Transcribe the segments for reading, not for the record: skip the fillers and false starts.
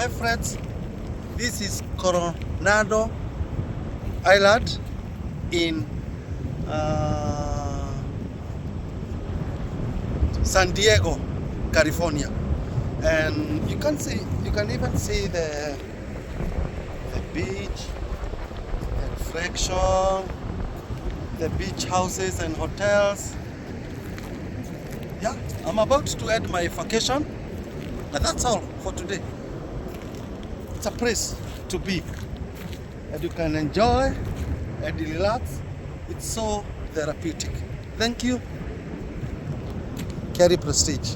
Hi friends, this is Coronado Island in San Diego, California, and you can even see the beach, the reflection, the beach houses and hotels. Yeah, I'm about to end my vacation, and that's all for today. It's a place to be, and you can enjoy and relax. It's so therapeutic. Thank you. Carry Prestige.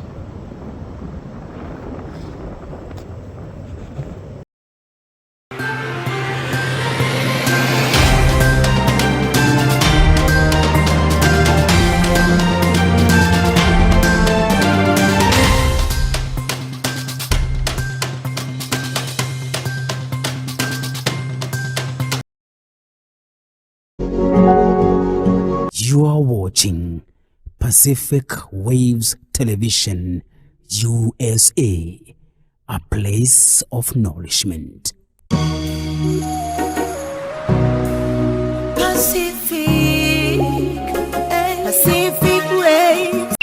You are watching Pacific Waves Television USA, a place of nourishment. Pacific Waves.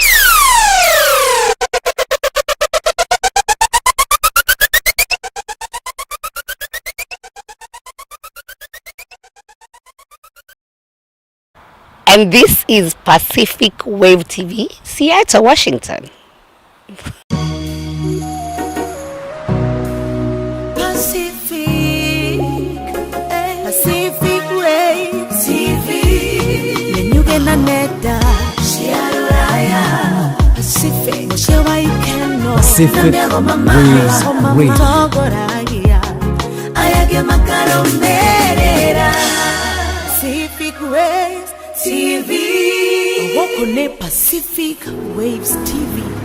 And this is Pacific Wave TV, Seattle, Washington. Pacific Wave TV. Nenyuge na neta. Shiaraya. Pacific. Moshewa ikeno. Pacific Waves Radio. Ayage makaro merera. Pacific Waves TV. Wako ne Pacific Waves TV.